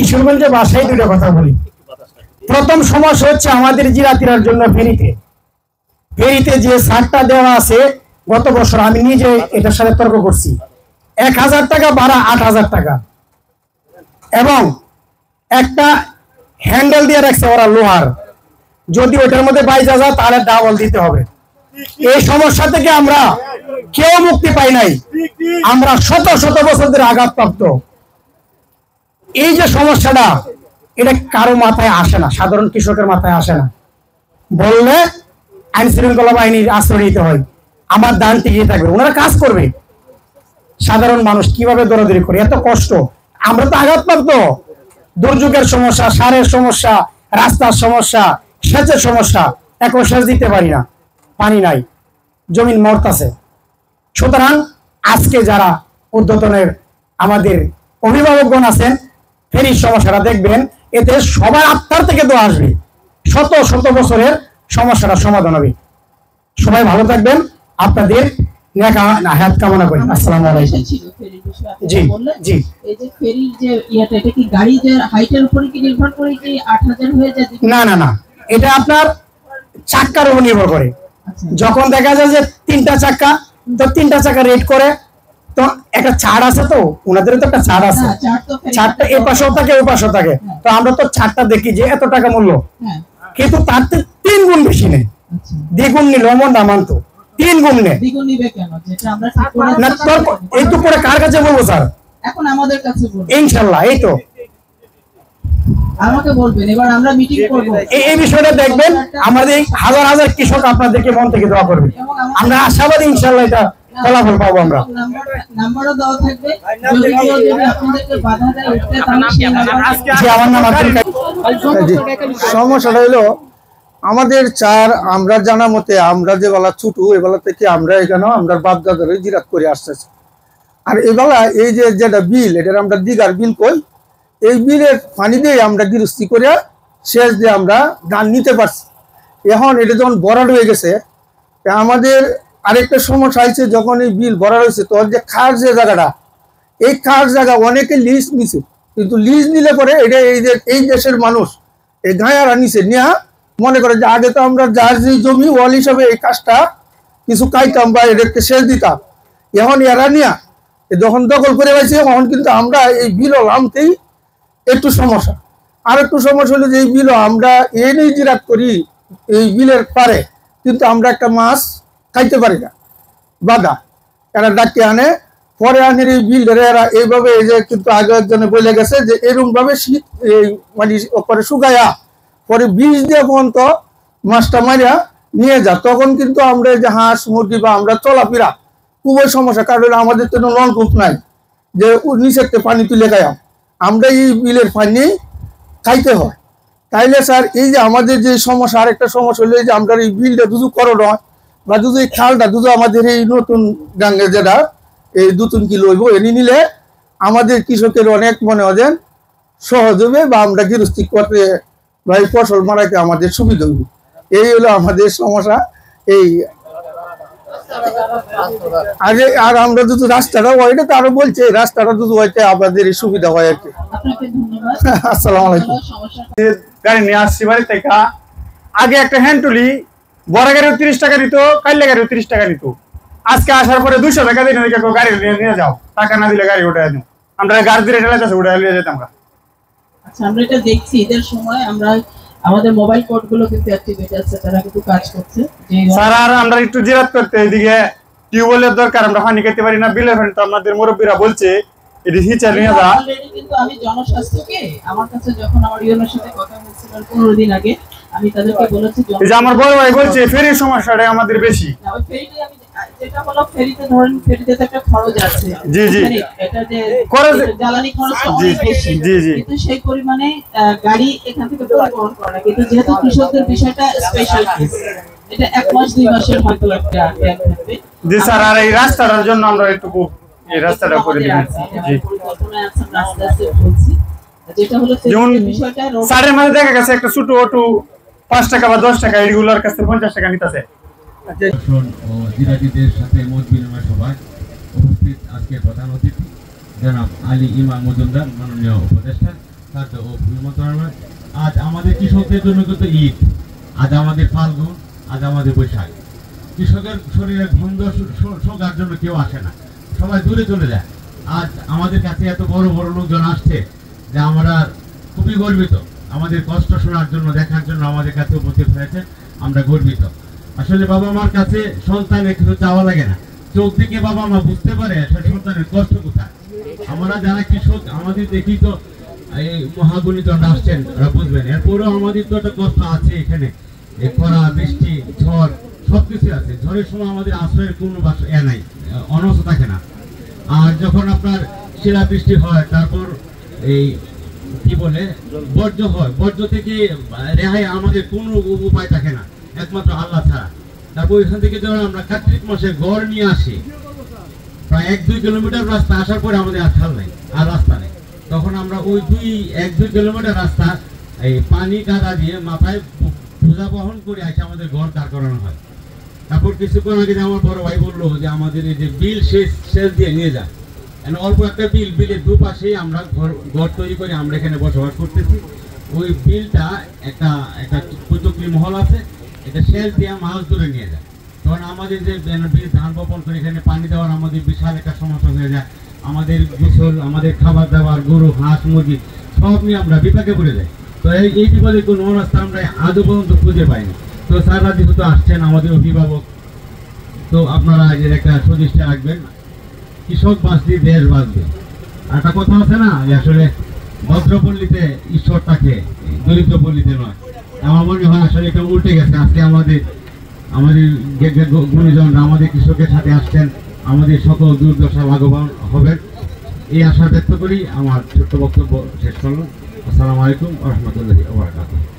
কিশোরগঞ্জে বাসায় দুটো কথা বলি। প্রথম সমস্যা হচ্ছে আমাদের জিরাতিরার জন্য ফেরিতে যে ছাড়টা দেওয়া আছে, গত বছর আমি নিজে এটার সাথে তর্ক করছি, 1000 টাকা ভাড়া 8000 টাকা, এবং একটা হ্যান্ডেল দিয়ে রাখছে ওরা লোহার, যদি ওটার মধ্যে বাইজা যায় তাহলে ডাবল দিতে হবে। এই সমস্যা থেকে আমরা কেউ মুক্তি পাই নাই, আমরা শত শত বছর ধরে আঘাতপ্রাপ্ত। এই যে সমস্যাটা, এটা কারো মাথায় আসে না, সাধারণ কৃষকের মাথায় আসে না। বললে আইন শৃঙ্খলা বাহিনীর আশ্রয় নিতে হয়, আমার দান টিকিয়ে থাকবে, ওনারা কাজ করবে। সাধারণ মানুষ কিভাবে দৌড়াদৌড়ি করে, এত কষ্ট। আমরা তো আঘাতপ্রাপ্ত, দুর্যোগের সমস্যা, সারের সমস্যা, রাস্তার সমস্যা, সেচের সমস্যা, এখন সেচ দিতে পারি না, পানি নাই, জমিন মরতাছে। সুতরাং আজকে যারা উদ্যতনের আমাদের অভিভাবকগণ আছেন, ফেরির সমস্যাটা দেখবেন, এতে সবার আত্মার থেকে দোয়া আসবে, শত শত বছরের সমস্যাটা সমাধান হবে। সবাই ভালো থাকবেন, আপনাদের নেক হায়াত কামনা করি। আসসালামু আলাইকুম। জি জি, এই যে ফেরির যে এটা কি গাড়ির হাইটের উপরে কি নির্ভর করে কি 8000 হয়ে যায়? না না না, এটা আপনার চাক্কার উপর নির্ভর করে। যখন দেখা যায় যে 3টা চাক্কা, তো 3টা চাক্কা রেট করে, তো একটা ছাড় আছে, তো ওনাদের তো একটা ছাড় আছে, ছাড়টা এই পাশেও থাকে ওই পাশেও থাকে, তো আমরা তো ছাড়টা দেখি যে এত টাকা মূল্য, কিন্তু তার 3 গুণ বেশি নেই, দ্বিগুণ নিল এমন না মানতো, 3 গুণ নেই। দ্বিগুণ নিবে কেন? যেটা আমরা ঠিক করে না, এই তো করে কার কাছে বলবো স্যার? এখন আমাদের কাছে বলবো ইনশাআল্লাহ। এই তো আমাকে বলবেন, এবার আমরা মিটিং করব, এই বিষয়টা দেখবেন। আমাদের হাজার হাজার কৃষক আপনাদেরকে মন থেকে দোয়া করবে, আমরা আশাবাদী ইনশাআল্লাহ এটা ফলাফল পাবো। আমরা নাম্বারও দেওয়া থাকবে, যদি কেউ আপনাদেরকে বাধা দেয় উঠতে, তাহলে সেই নাম্বার। জি, আমার নাম আব্দুল কাইম। সমস্যাটা হলো আমাদের আমরা জানা মতে, আমরা যে বেলা ছোট, এই বেলা থেকে আমরা এখানে আমরা বাপ দাদার জিরাত করে আসতেছি। আর এই বেলা এই যে যেটা বিল, এটার আমরা দিঘার বিল কই, এই বিলের পানি দিয়ে আমরা গৃহস্থী করে সেচ দিয়ে আমরা ধান নিতে পারছি। এখন এটা যখন ভরাট হয়ে গেছে, আমাদের আরেকটা সমস্যা হয়েছে, যখন এই বিল ভরাট হয়েছে, তখন যে খাস যে জায়গাটা, এই খাস জায়গা অনেকে লিজ নিছে, কিন্তু লিজ নিলে পরে এটা এই দেশের মানুষ এই গাঁয়ারা নিছে, নিয়ে মনে করে যে আগে তো আমরা যার যে জমি ওয়াল হিসাবে এই কাজটা কিছু খাইতাম বা এদেরকে সেচ দিতাম, এখন এরা নিয়ে যখন দখল করে পাইছে, তখন কিন্তু আমরা এই বিল নামতেই একটু সমস্যা। আর একটু সমস্যা হলো যে এই বিল আমরা এনেই জিরাত করি এই বিলের পারে, কিন্তু আমরা একটা মাছ খাইতে পারি না, বাধা। এরা ডাকে আনে, পরে আনে এই বিল ধরে এরা এইভাবে, এই যে কিন্তু আগে একজনে বলে গেছে যে এরকম ভাবে শীত এই মানে পরে শুকাইয়া পরে বীজ দিয়ে পর্যন্ত মাছটা মারিয়া নিয়ে যা, তখন কিন্তু আমরা এই যে হাঁস মুরগি বা আমরা চলাফেরা খুবই সমস্যা। কারণ আমাদের তো নলকূপ নাই যে নিচের পানি তুলে খাইয়া, আমরা এই বিলের পানি খাইতে হয়। তাইলে স্যার এই যে আমাদের যে সমস্যা, আরেকটা সমস্যা হলো যে আমরা এই বিলটা দুধু করো নয়, বা দুধু এই খালটা দুধু আমাদের এই নতুন গাঙ্গে যেটা এই 2-3 কিলো হইব, এনে নিলে আমাদের কৃষকের অনেক মনে হয় সহজ হবে, বা আমরা গৃহস্থী করতে বা এই ফসল মারাইতে আমাদের সুবিধা হবে। এই হলো আমাদের সমস্যা। এই আগে আর আমরা যদি রাস্তাটা ওইটা তো আরো বলছে, রাস্তাটা যদি হইতে আমাদের সুবিধা হয় আর কি। আসসালামু আলাইকুম। গাড়ি নিয়ে আসছি বাড়ি থেকে, আগে একটা হ্যান্ডটুলি বড় গাড়ি 30 টাকা নিত, কাইলে গাড়ি 30 টাকা নিত, আজকে আসার পরে 200 টাকা দিয়ে গাড়ি নিয়ে যাও, টাকা না দিলে গাড়ি উঠে দিও, আমরা গাড়ি দিয়ে ঠেলাইতেছে উঠে নিয়ে যেতাম। আচ্ছা, আমরা এটা দেখছি ঈদের সময়, আমরা আমাদের মোবাইল কোড গুলো কিন্তু অ্যাক্টিভেট আছে, তারা কিন্তু কাজ করছে। স্যার আর আমরা একটু জিরাত করতে, এদিকে টিউবওয়েলের দরকার, আমরা পানি খেতে পারি না, বিলের পানি তো আমাদের মুরব্বীরা বলছে এটি হিচার নিয়ে যা। অলরেডি কিন্তু আমি জনস্বাস্থ্যকে, আমার কাছে যখন আমার ইউনোর সাথে কথা হয়েছিল 15 দিন আগে, আমি তাদেরকে বলেছি যে আমার বড় ভাই বলছে ফেরির সমস্যাটা আমাদের বেশি। ফেরিতে আমি যেটা হলো, ফেরিতে ধরেন ফেরিতে তো একটা খরচ আছে, জি জি, এটা যে খরচ জ্বালানি খরচ অনেক বেশি, জি জি, কিন্তু সেই পরিমাণে গাড়ি এখান থেকে পরিবহন করে না। কিন্তু যেহেতু কৃষকদের বিষয়টা স্পেশাল কেস, এটা 1 মাস 2 মাসের হয়তো একটা ট্যাগ থাকবে। জি স্যার, আর এই রাস্তাটার জন্য আমরা একটু এই রাস্তাটা করে দিবেন। জি, পরিকল্পনায় আছে, রাস্তা আছে বলছি, যেটা হলো বিষয়টা স্যারের মধ্যে দেখা গেছে একটা ছোট অটো 5 টাকা বা 10 টাকা, এগুলোর কাছে 50 টাকা নিতেছে। ও জিরাতিদের সাথে মত বিনিময় সভায় উপস্থিত আজকে প্রধান অতিথি জনাব আলী ইমাম মজুমদার, মাননীয় উপদেষ্টা, খাদ্য ও ভূমি মন্ত্রণালয়। আজ আমাদের কৃষকদের জন্য কিন্তু ঈদ, আজ আমাদের ফাল্গুন, আজ আমাদের বৈশাখ। কৃষকের শরীরে গন্ধ শোকার জন্য কেউ আসে না, সবাই দূরে চলে যায়। আজ আমাদের কাছে এত বড় বড় লোকজন আসছে যে আমরা খুবই গর্বিত। আমাদের কষ্ট শোনার জন্য, দেখার জন্য আমাদের কাছে উপস্থিত হয়েছে, আমরা গর্বিত। আসলে বাবা মার কাছে সন্তানের কিছু চাওয়া লাগে না, চোখ থেকে বাবা মা বুঝতে পারে সন্তানের কষ্ট কোথায়। আমরা যারা কৃষক, আমাদের দেখি তো এই মহাগুণিজন আসছেন, ওরা বুঝবেন। এরপরেও আমাদের তো একটা কষ্ট আছে এখানে, এই খরা, বৃষ্টি, ঝড় সবকিছু আছে। ঝড়ের সময় আমাদের আশ্রয়ের কোনো নাই, অনবসর থাকে না। আর যখন আপনার শিলাবৃষ্টি হয়, তারপর এই কি বলে বর্জ্য হয়, বর্জ্য থেকে রেহাই আমাদের কোনো উপায় থাকে না, একমাত্র আল্লাহ ছাড়া। তারপর এখান থেকে যখন আমরা কার্তিক মাসে গড় নিয়ে আসি, প্রায় 1-2 কিলোমিটার রাস্তা আসার পরে আমাদের আর খাল নেই, আর রাস্তা নেই। তখন আমরা ওই 1-2 কিলোমিটার রাস্তা এই পানি কাদা দিয়ে মাথায় বোঝা বহন করে আসে আমাদের ঘর দাঁড় করানো হয়। তারপর কিছুক্ষণ আগে আমার বড় ভাই বললো যে আমাদের এই যে বিল সেচ দিয়ে নিয়ে যায়, অল্প একটা বিলের দুপাশেই আমরা ঘর তৈরি করে আমরা এখানে বসবাস করতেছি। ওই বিলটা একটা কুতুবলী মহল আছে, এটা সেচ দিয়ে মাছ ধরে নিয়ে যায়। তখন আমাদের যে বীজ ধান বপন করে এখানে পানি দেওয়ার আমাদের বিশাল একটা সমস্যা হয়ে যায়। আমাদের গোসল, আমাদের খাবার দাবার, গরু, হাঁস, মুরগি সব নিয়ে আমরা বিপাকে পড়ে যাই। তো এই বিপদে কোনো রাস্তা আমরা আদৌ পর্যন্ত খুঁজে পাইনি। তো স্যাররা যেহেতু আসছেন, আমাদের অভিভাবক, তো আপনারা এর একটা সদিচ্ছা রাখবেন। কৃষক বাঁচলে দেশ বাঁচবে। একটা কথা আছে না যে আসলে ভদ্রপল্লীতে ঈশ্বর থাকে, দরিদ্র পল্লীতে নয়। আমার মনে হয় আসলে এটা উল্টে গেছে। আজকে আমাদের গুণীজনরা আমাদের কৃষকের সাথে আসছেন, আমাদের সকল দুর্দশা লাঘবান হবেন, এই আশা ব্যক্ত করি আমার ছোট্ট বক্তব্য শেষ করলাম। আসসালামু আলাইকুম ওয়া রাহমাতুল্লাহি ওয়া বারাকাতুহু।